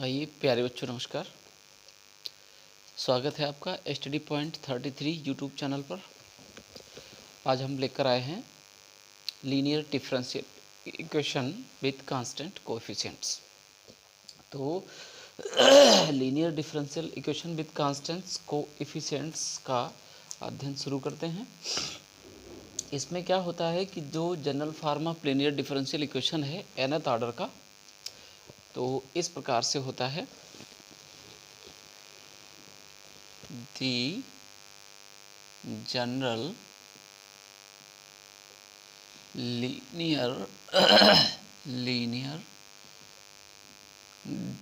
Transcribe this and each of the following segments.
आइए प्यारे बच्चों, नमस्कार। स्वागत है आपका स्टडी पॉइंट 33 यूट्यूब चैनल पर। आज हम लेकर आए हैं linear differential equation with constant coefficients. तो linear differential equation with constant coefficients का अध्ययन शुरू करते हैं। इसमें क्या होता है कि जो general form of linear differential equation है nth ऑर्डर का, तो इस प्रकार से होता है। The general linear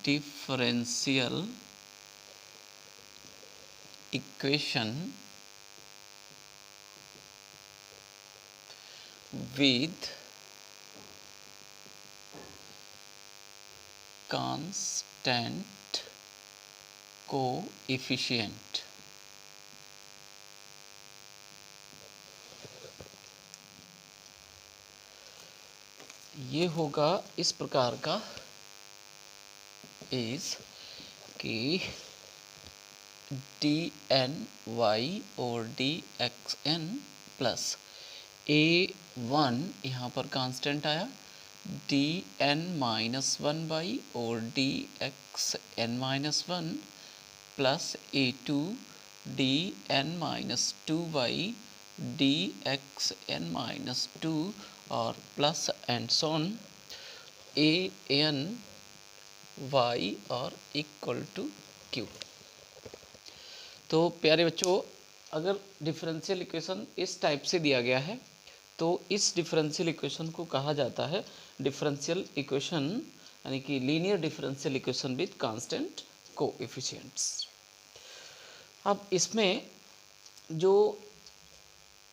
differential equation with constant coefficient ये होगा इस प्रकार का इज कि dny और dxn प्लस a1 यहाँ पर कांस्टेंट आया, dn माइनस 1 बाई और dxn minus 1 plus a2 dn minus 2 y dxn minus 2 और plus and so on an y और इक्वल टू q। तो प्यारे बच्चों, अगर डिफरेंशियल इक्वेशन इस टाइप से दिया गया है तो इस डिफरेंशियल इक्वेशन को कहा जाता है डिफरेंशियल इक्वेशन, यानी कि linear differential equation with constant coefficients. अब इसमें जो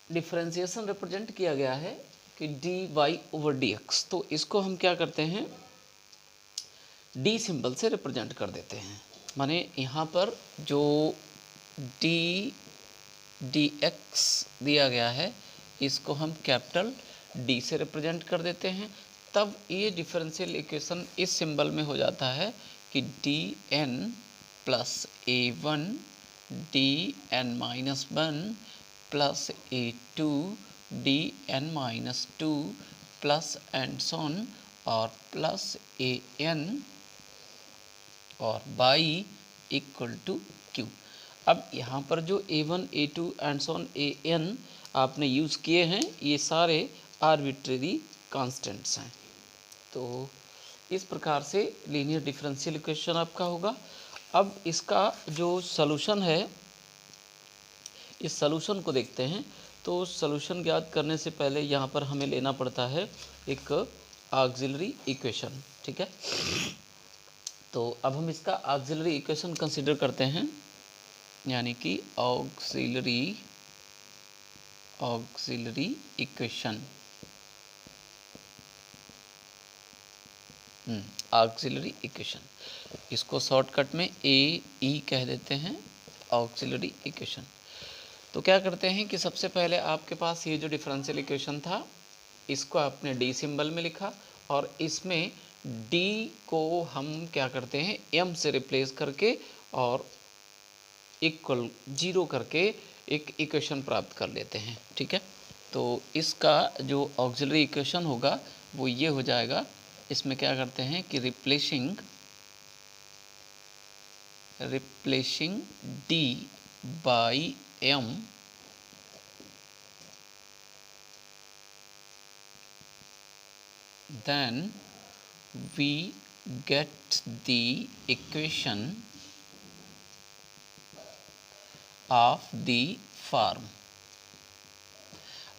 डिफरेंशिएशन रिप्रेजेंट किया गया है कि dy ओवर dx, तो इसको हम क्या करते हैं, d सिंबल से रिप्रेजेंट कर देते हैं। माने यहाँ पर जो dx दिया गया है इसको हम कैपिटल D से रिप्रेजेंट कर देते हैं। तब ये डिफरेंशियल इक्वेशन इस सिंबल में हो जाता है कि dn plus a1 dn minus 1 plus a2 dn minus 2 plus and so on और प्लस an और y इक्वल टू q। अब यहाँ पर जो a1 a2 and so on an आपने यूज़ किए हैं, ये सारे आर्बिट्रेरी कांस्टेंट्स हैं। तो इस प्रकार से लीनियर डिफरेंशियल इक्वेशन आपका होगा। अब इसका जो सॉल्यूशन है, इस सॉल्यूशन को देखते हैं। तो सॉल्यूशन ज्ञात करने से पहले यहाँ पर हमें लेना पड़ता है एक ऑक्सिलरी इक्वेशन, ठीक है। तो अब हम इसका ऑक्सिलरी इक्वेशन कंसीडर करते हैं, यानी कि ऑक्सिलरी इक्वेशन, ऑक्सिलरी इक्वेशन, इसको शॉर्टकट में AE कह देते हैं, ऑक्सिलरी इक्वेशन। तो क्या करते हैं कि सबसे पहले आपके पास ये जो डिफरेंशियल इक्वेशन था इसको आपने D सिंबल में लिखा और इसमें D को हम क्या करते हैं, M से रिप्लेस करके और इक्वल 0 करके एक इक्वेशन प्राप्त कर लेते हैं, ठीक है। तो इसका जो ऑक्सिलरी इक्वेशन होगा वो ये हो जाएगा। इसमें क्या करते हैं कि replacing D by M then we get the equation of the form.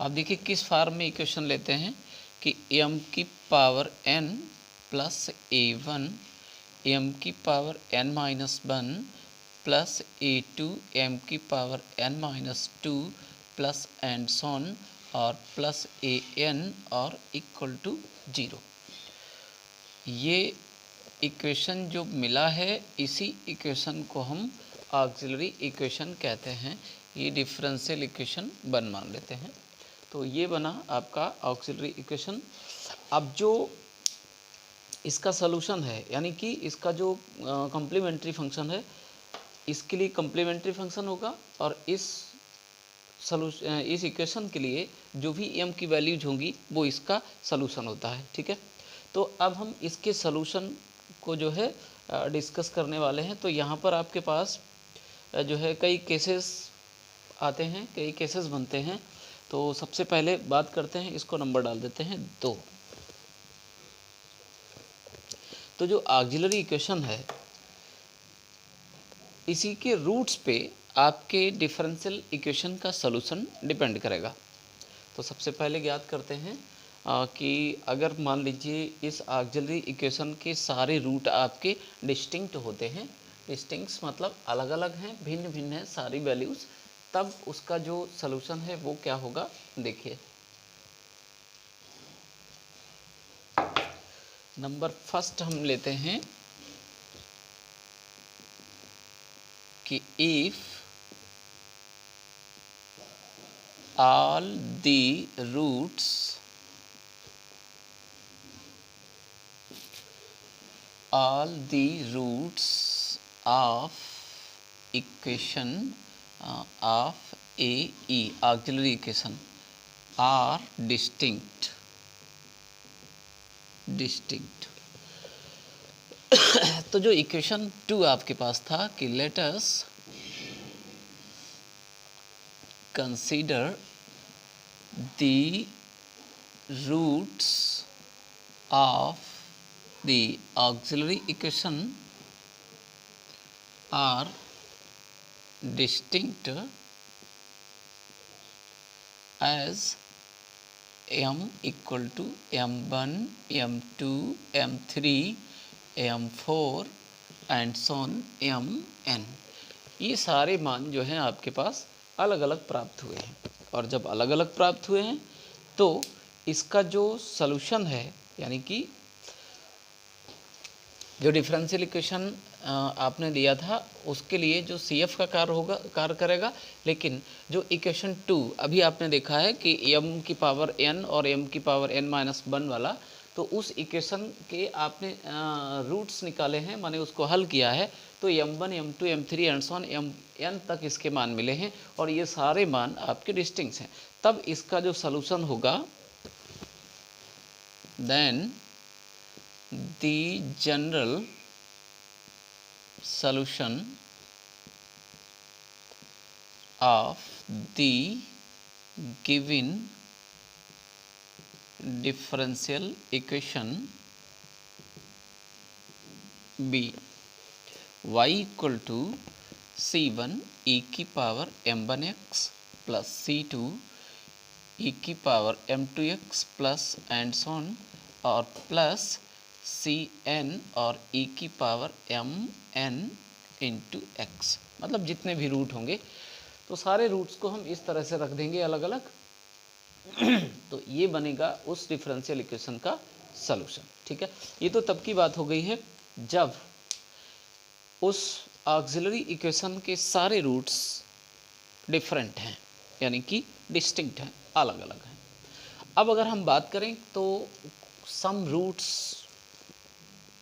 अब देखिए किस फार्म में इक्वेशन लेते हैं कि m की power n plus a1 m की power n minus 1 plus a2 m की power n minus 2 plus and so on और प्लस an और इक्वल टू 0। ये इक्वेशन जो मिला है इसी इक्वेशन को हम ऑक्सिलरी इक्वेशन कहते हैं। ये डिफरेंशियल इक्वेशन मान लेते हैं। तो ये बना आपका ऑक्सिलरी इक्वेशन। अब जो इसका सलूशन है, यानी कि इसका जो कम्प्लीमेंट्री फंक्शन है इसके लिए कम्प्लीमेंट्री फंक्शन होगा, और इस इक्वेशन के लिए जो भी m की वैल्यूज होंगी वो इसका सलूशन होता है। ठीक है, तो अब हम इसके सलूशन को जो है डिस्कस करने वाले हैं। तो यहाँ पर आपके पास जो है कई केसेस आते हैं, कई केसेस बनते हैं। तो सबसे पहले बात करते हैं, इसको नंबर डाल देते हैं 2। तो जो ऑक्सिलरी इक्वेशन है इसी के रूट्स पे आपके डिफरेंशियल इक्वेशन का सलूशन डिपेंड करेगा। तो सबसे पहले ज्ञात करते हैं कि अगर मान लीजिए इस ऑक्सिलरी इक्वेशन के सारे रूट आपके डिस्टिंक्ट होते हैं, डिस्टिंक्ट मतलब अलग अलग हैं, भिन्न भिन्न हैं सारी वैल्यूज़, तब उसका जो सलूशन है वो क्या होगा देखिए। नंबर फर्स्ट हम लेते हैं कि if all the roots of equation of AE auxiliary equation are distinct तो जो इक्वेशन 2 आपके पास था कि let us consider the roots of the auxiliary equation are distinct as m equal to m1, m2, m3, m4 and so on mn। ये सारे मान जो हैं आपके पास अलग अलग प्राप्त हुए हैं, और जब अलग अलग प्राप्त हुए हैं तो इसका जो सलूशन है, यानी कि जो डिफरेंशियल इक्वेशन आपने दिया था उसके लिए जो CF का कार्य करेगा, लेकिन जो इक्वेशन 2 अभी आपने देखा है कि m की पावर n और m की पावर n-1 वाला, तो उस इक्वेशन के आपने रूट्स निकाले हैं, माने उसको हल किया है, तो m1, m2, m3 and so on mn तक इसके मान मिले हैं, और ये सारे मान आपके डिस्टिंक्ट हैं। तब इसका जो सलूशन होगा, then the general solution of the given differential equation be y equal to c1 e की power m1x plus c2 e की power m2x plus and so on, और प्लस Cn और e की पावर mn इंटू x, मतलब जितने भी root होंगे तो सारे रूट्स को हम इस तरह से रख देंगे अलग अलग तो ये बनेगा उस डिफरेंशियल इक्वेशन का सलूशन। ठीक है, ये तो तब की बात हो गई है जब उस ऑक्सिलरी इक्वेशन के सारे रूट्स डिफरेंट हैं, यानी कि डिस्टिंक्ट हैं, अलग अलग हैं। अब अगर हम बात करें तो सम रूट्स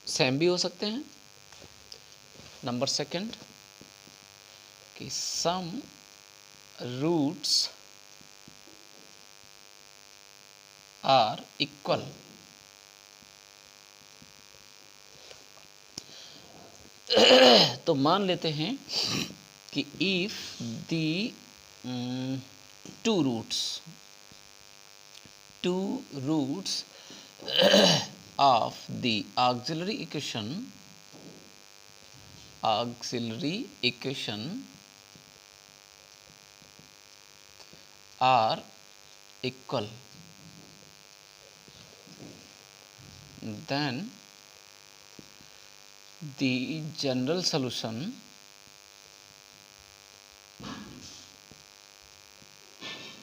सेम भी हो सकते हैं। नंबर सेकंड कि सम रूट्स आर इक्वल। तो मान लेते हैं कि if the two roots of the auxiliary equation are equal, then the general solution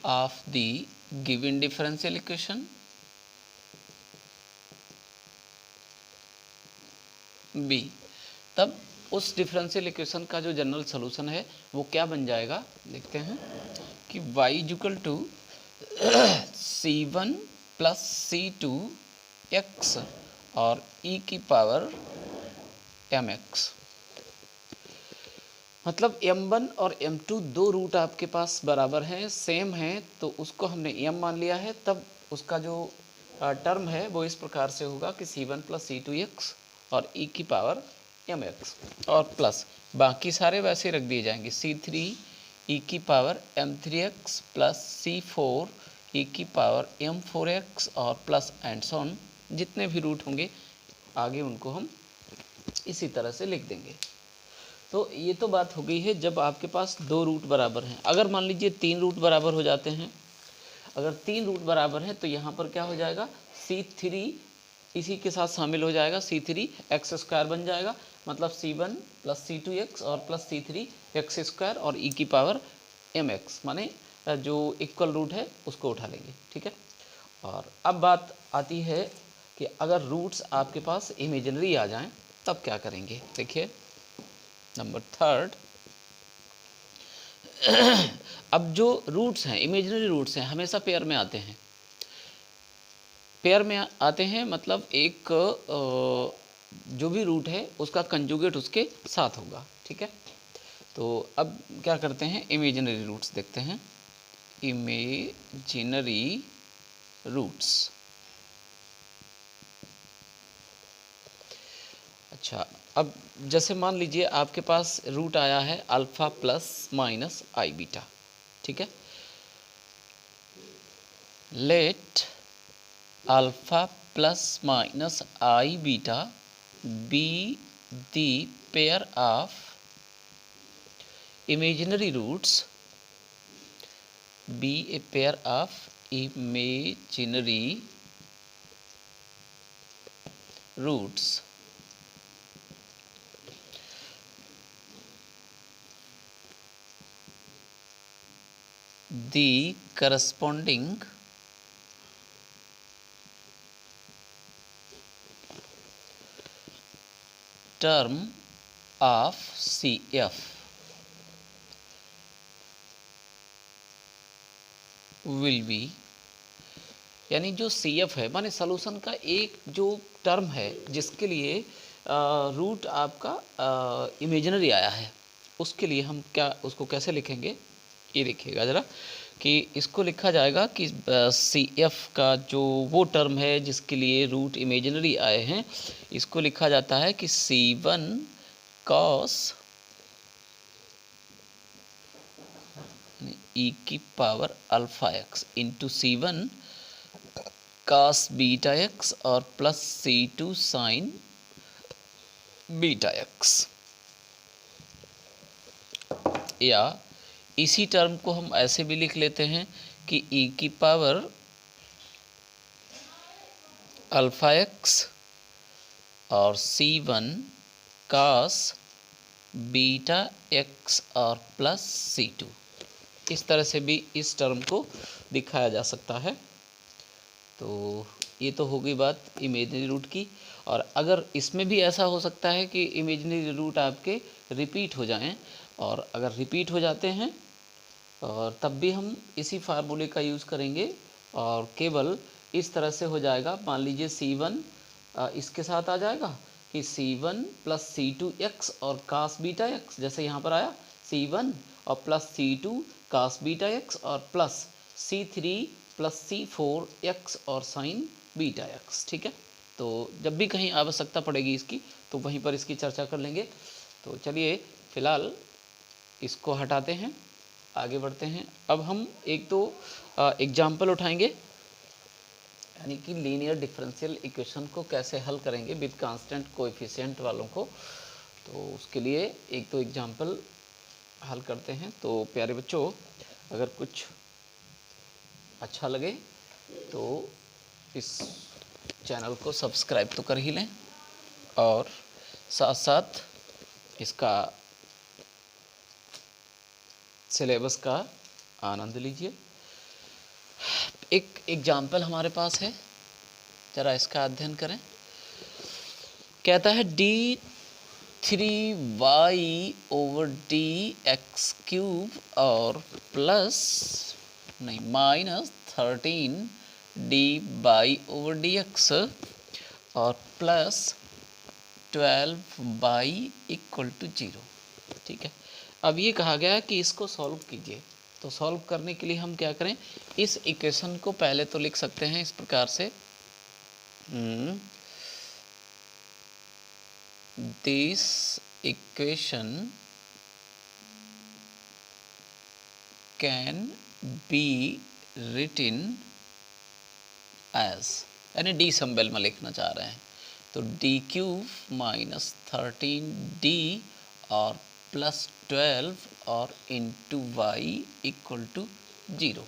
of the given differential equation बी। तब उस डिफरेंशियल इक्वेशन का जो जनरल सॉल्यूशन है वो क्या बन जाएगा, देखते हैं कि y equal to c1 plus c2 x और e की पावर mx। मतलब m1 और m2 दो रूट आपके पास बराबर हैं, सेम हैं, तो उसको हमने m मान लिया है। तब उसका जो टर्म है वो इस प्रकार से होगा कि c1 प्लस c2x और e की पावर mx और प्लस बाकी सारे वैसे रख दिए जाएंगे, c3 e की power m3x plus c4 e की पावर m4x और प्लस एंड सो ऑन, जितने भी रूट होंगे आगे उनको हम इसी तरह से लिख देंगे। तो ये तो बात हो गई है जब आपके पास दो रूट बराबर हैं। अगर मान लीजिए तीन रूट बराबर हो जाते हैं, अगर तीन रूट बराबर हैं तो यहाँ पर क्या हो जाएगा, c3 इसी के साथ शामिल हो जाएगा, c3 एक्स स्क्वायर बन जाएगा, मतलब c1 प्लस c2x और प्लस c3 एक्स स्क्वायर और e की पावर mx, माने जो इक्वल रूट है उसको उठा लेंगे, ठीक है। और अब बात आती है कि अगर रूट्स आपके पास इमेजिनरी आ जाएं तब क्या करेंगे। देखिए नंबर थर्ड, अब जो रूट्स हैं, इमेजिनरी रूट्स हैं, हमेशा पेयर में आते हैं, पेयर में आते हैं, मतलब एक जो भी रूट है उसका कंजुगेट उसके साथ होगा, ठीक है। तो अब क्या करते हैं, इमेजिनरी रूट्स देखते हैं। इमेजिनरी रूट्स, अच्छा, अब जैसे मान लीजिए आपके पास रूट आया है अल्फ़ा प्लस माइनस आई बीटा, ठीक है। Late alpha plus minus I beta be the pair of imaginary roots, be a pair of imaginary roots the corresponding term of CF will be, यानी जो CF है माने solution का एक जो term है जिसके लिए रूट आपका इमेजिनरी आया है, उसके लिए हम क्या उसको कैसे लिखेंगे, ये देखिएगा ज़रा कि इसको लिखा जाएगा कि CF का जो वो टर्म है जिसके लिए रूट इमेजिनरी आए हैं, इसको लिखा जाता है कि C1 cos e की power alpha x into C1 cos beta x और plus C2 sign beta x। या इसी टर्म को हम ऐसे भी लिख लेते हैं कि e की पावर अल्फ़ा x और C1 cos बीटा x और प्लस C2, इस तरह से भी इस टर्म को दिखाया जा सकता है। तो ये तो हो गई बात इमेजिनरी रूट की। और अगर इसमें भी ऐसा हो सकता है कि इमेजिनरी रूट आपके रिपीट हो जाएं, और अगर रिपीट हो जाते हैं और तब भी हम इसी फार्मूले का यूज़ करेंगे और केवल इस तरह से हो जाएगा। मान लीजिए C1 इसके साथ आ जाएगा कि C1 प्लस C2x और cos बीटा x, जैसे यहाँ पर आया C1 और plus C2 cos beta x और प्लस C3 प्लस C4x और साइन बीटा x, ठीक है। तो जब भी कहीं आवश्यकता पड़ेगी इसकी तो वहीं पर इसकी चर्चा कर लेंगे। तो चलिए फ़िलहाल इसको हटाते हैं, आगे बढ़ते हैं। अब हम एक दो एग्जाम्पल उठाएंगे, यानी कि लीनियर डिफरेंशियल इक्वेशन को कैसे हल करेंगे विद कांस्टेंट कोएफिशिएंट वालों को। तो उसके लिए एक दो एग्जाम्पल हल करते हैं। तो प्यारे बच्चों, अगर कुछ अच्छा लगे तो इस चैनल को सब्सक्राइब तो कर ही लें और साथ साथ इसका सिलेबस का आनंद लीजिए। एक एग्जाम्पल हमारे पास है, ज़रा इसका अध्ययन करें। कहता है d3y ओवर dx³ और प्लस नहीं माइनस 13 dy ओवर dx और प्लस 12y इक्वल टू 0। ठीक है, अब ये कहा गया है कि इसको सॉल्व कीजिए। तो सॉल्व करने के लिए हम क्या करें, इस इक्वेशन को पहले तो लिख सकते हैं इस प्रकार से, this equation can be written as, यानी डी सिंबल में लिखना चाह रहे हैं, तो डी क्यूब माइनस 13d और प्लस 12 और इंटू वाई इक्वल टू 0।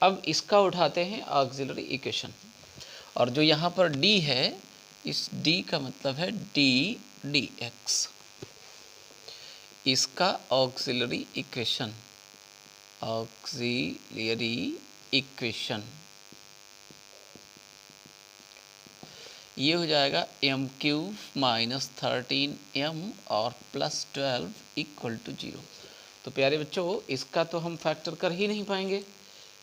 अब इसका उठाते हैं ऑक्सिलरी इक्वेशन, और जो यहाँ पर d है, इस d का मतलब है d dx। इसका ऑक्सिलरी इक्वेशन, ये हो जाएगा m क्यूब माइनस 13m और प्लस 12 इक्वल टू 0। तो प्यारे बच्चों, इसका तो हम फैक्टर कर ही नहीं पाएंगे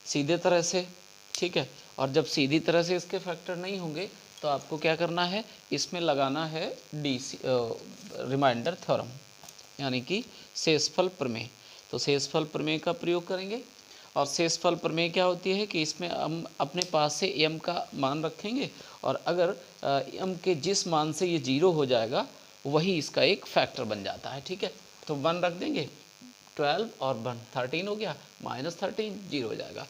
सीधे तरह से, ठीक है। और जब सीधी तरह से इसके फैक्टर नहीं होंगे तो आपको क्या करना है, इसमें लगाना है रिमाइंडर थ्योरम, यानी कि शेषफल प्रमेय। तो शेषफल प्रमेय का प्रयोग करेंगे, और शेषफल प्रमेय क्या होती है कि इसमें हम अपने पास से m का मान रखेंगे, और अगर m के जिस मान से ये 0 हो जाएगा वही इसका एक फैक्टर बन जाता है। ठीक है, तो 1 रख देंगे, 12 और 1 13 हो गया, माइनस 13 0 हो जाएगा।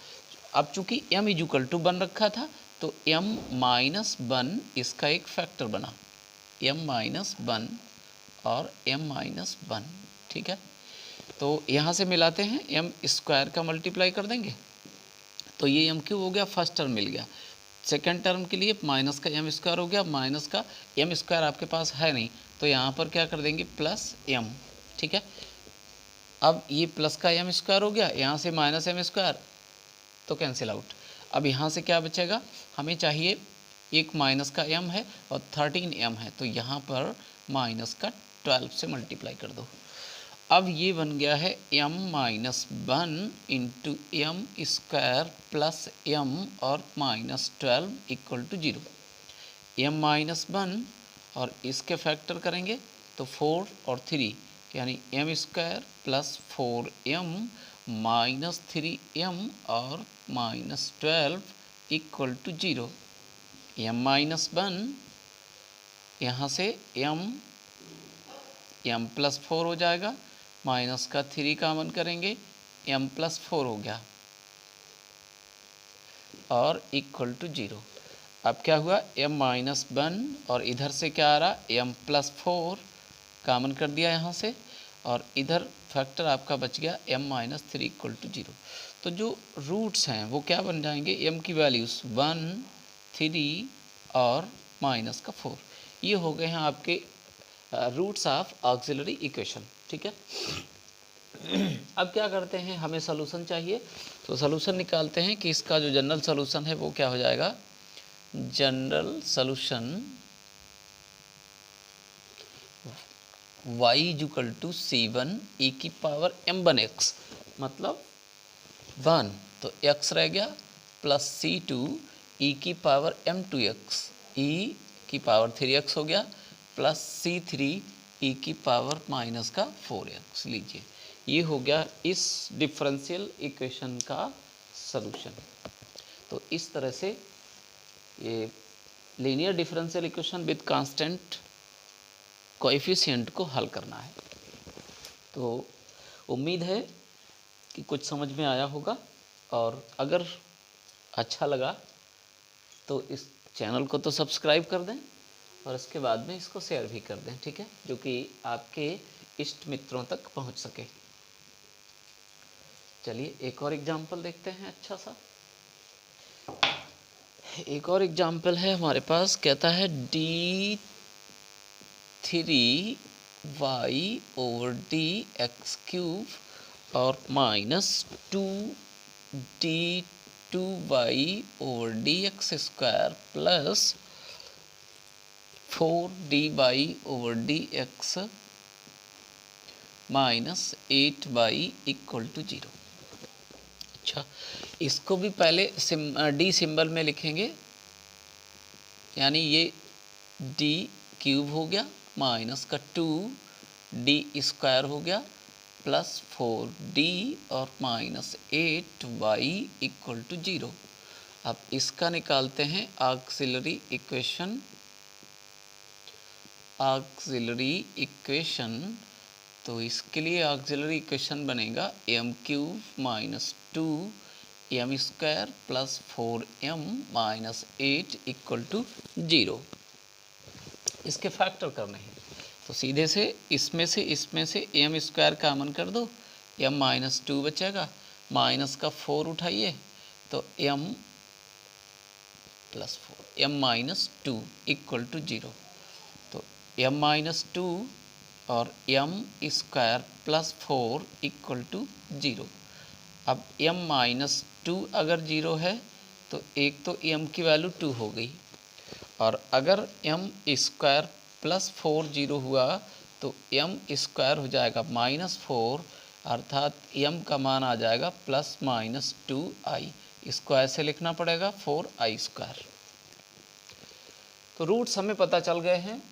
अब चूंकि m इक्वल टू 1 रखा था तो m माइनस 1 इसका एक फैक्टर बना, m माइनस 1 और m माइनस 1। ठीक है, तो यहाँ से मिलाते हैं, m स्क्वायर का मल्टीप्लाई कर देंगे तो ये m क्यूब हो गया, फर्स्ट टर्म मिल गया। सेकेंड टर्म के लिए माइनस का m स्क्वायर हो गया, माइनस का m स्क्वायर आपके पास है नहीं तो यहाँ पर क्या कर देंगे, प्लस m। ठीक है, अब ये प्लस का m स्क्वायर हो गया, यहाँ से माइनस m स्क्वायर तो कैंसिल आउट। अब यहाँ से क्या बचेगा, हमें चाहिए एक माइनस का m है और 13m है, तो यहाँ पर माइनस का 12 से मल्टीप्लाई कर दो। अब ये बन गया है m minus 1 into M square plus m और minus 12 equal to 0। m minus 1 और इसके फैक्टर करेंगे तो 4 और 3, यानी m square plus 4m minus 3m और minus 12 equal to 0। m minus 1, यहाँ से m प्लस 4 हो जाएगा, माइनस का 3 कॉमन करेंगे, m प्लस 4 हो गया और इक्वल टू 0। अब क्या हुआ, m माइनस 1 और इधर से क्या आ रहा, m प्लस 4 कॉमन कर दिया यहाँ से, और इधर फैक्टर आपका बच गया m माइनस 3 इक्वल टू 0। तो जो रूट्स हैं वो क्या बन जाएंगे, m की वैल्यूज़ 1 3 और माइनस का 4, ये हो गए हैं आपके रूट्स ऑफ ऑक्सिलरी इक्वेशन। ठीक है, अब क्या करते हैं, हमें सॉल्यूशन चाहिए, तो सॉल्यूशन निकालते हैं कि इसका जो जनरल सॉल्यूशन है वो क्या हो जाएगा, general solution y equal to c1 e की पावर m1x, मतलब 1 तो x रह गया, प्लस c2 e की पावर m2x, e की पावर 3x हो गया, प्लस c3 e की पावर माइनस का 4x। लीजिए, ये हो गया इस डिफरेंशियल इक्वेशन का सॉल्यूशन। तो इस तरह से ये linear differential equation with constant coefficient को हल करना है। तो उम्मीद है कि कुछ समझ में आया होगा, और अगर अच्छा लगा तो इस चैनल को तो सब्सक्राइब कर दें और इसके बाद में इसको शेयर भी कर दें। ठीक है, जो कि आपके इष्ट मित्रों तक पहुंच सके। चलिए एक और एग्जाम्पल देखते हैं। अच्छा सा एक और एग्जाम्पल है हमारे पास, कहता है d3y ओवर dx क्यूब और minus 2d2y over dx square plus 4dy over dx minus 8y equal to 0। अच्छा, इसको भी पहले डी सिंबल में लिखेंगे, यानी ये डी क्यूब हो गया माइनस का 2 डी स्क्वायर हो गया प्लस 4d और माइनस 8y इक्वल टू 0। अब इसका निकालते हैं ऑक्सिलरी इक्वेशन। तो इसके लिए ऑक्सिलरी इक्वेशन बनेगा m cube minus 2 m square plus 4m minus 8 equal to 0। इसके फैक्टर करने हैं तो सीधे से इसमें से m स्क्वायर कामन कर दो, m माइनस 2 बचेगा, माइनस का 4 उठाइए तो m plus 4 m minus 2 equal to 0। तो m माइनस 2 और m square plus 4 equal to 0। अब m माइनस 2 अगर 0 है तो एक तो m की वैल्यू 2 हो गई, और अगर m स्क्वायर प्लस 4 0 हुआ तो m स्क्वायर हो जाएगा माइनस 4, अर्थात m का मान आ जाएगा प्लस माइनस 2i। इसको ऐसे लिखना पड़ेगा 4i स्क्वायर। तो रूट्स हमें पता चल गए हैं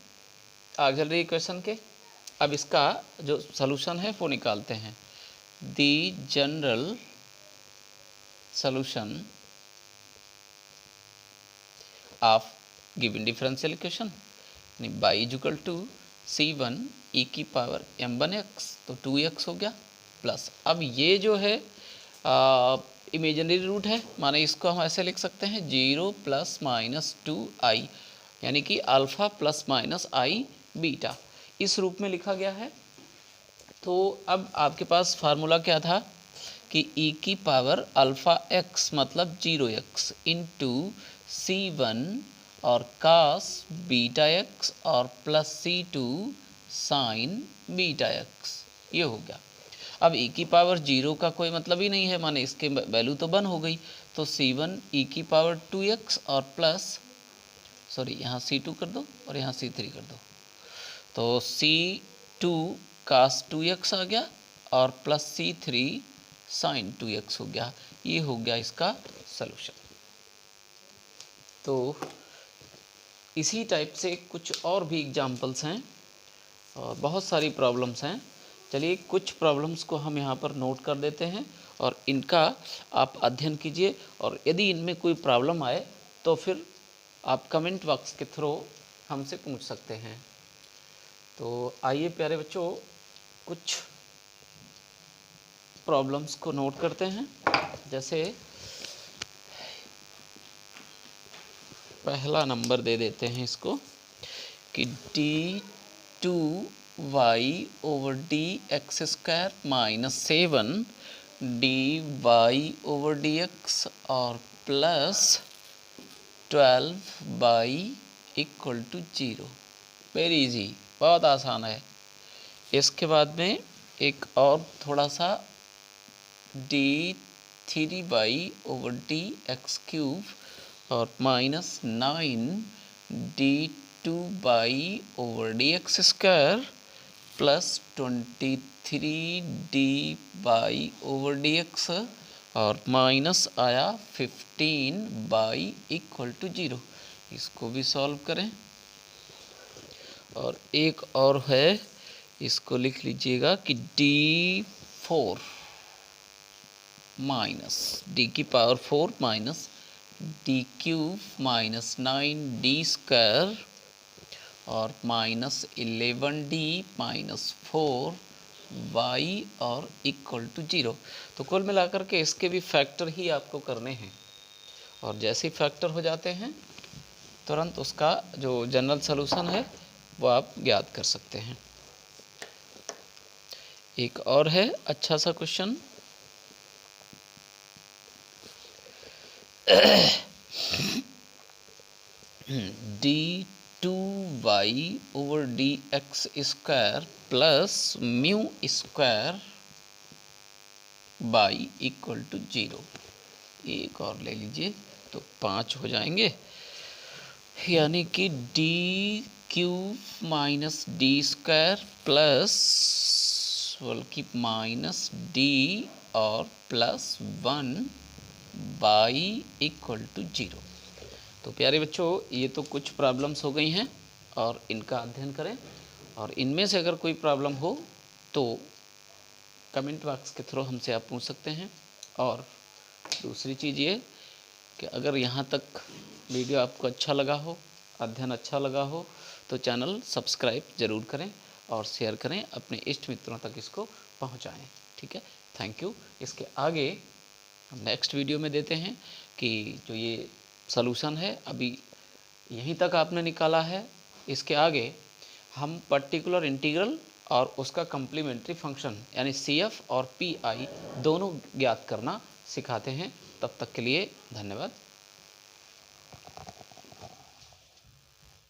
ऑक्सिलरी इक्वेशन के। अब इसका जो सलूशन है वो निकालते हैं। The general solution of given differential equation y equal to c1 e की पावर m1x, तो 2x हो गया प्लस। अब ये जो है इमेजिनरी रूट है, माने इसको हम ऐसे लिख सकते हैं 0 प्लस माइनस 2i, यानी कि अल्फ़ा प्लस माइनस आई बीटा, इस रूप में लिखा गया है। तो अब आपके पास फार्मूला क्या था कि e की पावर अल्फ़ा x मतलब 0x इंटू c1 और cos बीटा x और plus c2 sign beta x, ये हो गया। अब e की पावर 0 का कोई मतलब ही नहीं है, माने इसके वैल्यू तो 1 हो गई, तो c1 e की पावर 2x और प्लस यहाँ c2 कर दो और यहाँ c3 कर दो, तो c2 cos 2x आ गया और प्लस c3 साइन 2x हो गया। ये हो गया इसका सलूशन। तो इसी टाइप से कुछ और भी एग्जाम्पल्स हैं और बहुत सारी प्रॉब्लम्स हैं। चलिए कुछ प्रॉब्लम्स को हम यहाँ पर नोट कर देते हैं और इनका आप अध्ययन कीजिए, और यदि इनमें कोई प्रॉब्लम आए तो फिर आप कमेंट बॉक्स के थ्रू हमसे पूछ सकते हैं। तो आइए प्यारे बच्चों कुछ प्रॉब्लम्स को नोट करते हैं। जैसे पहला नंबर दे देते हैं इसको कि d2y over D X square minus 7 dy over D X और plus 12y equal to 0। Very easy, बहुत आसान है। इसके बाद में एक और थोड़ा सा d3y over D X cube और minus 9 d2y over D X square plus 23 dy over D X और माइनस आया 15y इक्वल टू 0। इसको भी सॉल्व करें। और एक और है, इसको लिख लीजिएगा कि d4 माइनस डी की power 4 minus D cube minus 9d square और माइनस 11d माइनस 4y और इक्वल टू 0। तो कुल मिलाकर के इसके भी फैक्टर ही आपको करने हैं, और जैसे ही फैक्टर हो जाते हैं तुरंत उसका जो जनरल सलूशन है वो आप ज्ञात कर सकते हैं। एक और है अच्छा सा question, d2y over D X square plus mu square y equal to 0। एक और ले लीजिए तो 5 हो जाएंगे, यानी कि D cube minus D square plus बल्कि माइनस डी और प्लस 1 बाई इक्वल टू 0। तो प्यारे बच्चों ये तो कुछ प्रॉब्लम्स हो गई हैं। और इनका अध्ययन करें, और इनमें से अगर कोई प्रॉब्लम हो तो कमेंट बॉक्स के थ्रू हमसे आप पूछ सकते हैं। और दूसरी चीज़ ये कि अगर यहाँ तक वीडियो आपको अच्छा लगा हो, अध्ययन अच्छा लगा हो, तो चैनल सब्सक्राइब ज़रूर करें और शेयर करें, अपने इष्ट मित्रों तक इसको पहुँचाएँ। ठीक है, थैंक यू। इसके आगे हम नेक्स्ट वीडियो में देते हैं कि जो ये सॉल्यूशन है अभी यहीं तक आपने निकाला है, इसके आगे हम पर्टिकुलर इंटीग्रल और उसका कम्प्लीमेंट्री फंक्शन यानी CF और PI दोनों ज्ञात करना सिखाते हैं। तब तक के लिए धन्यवाद।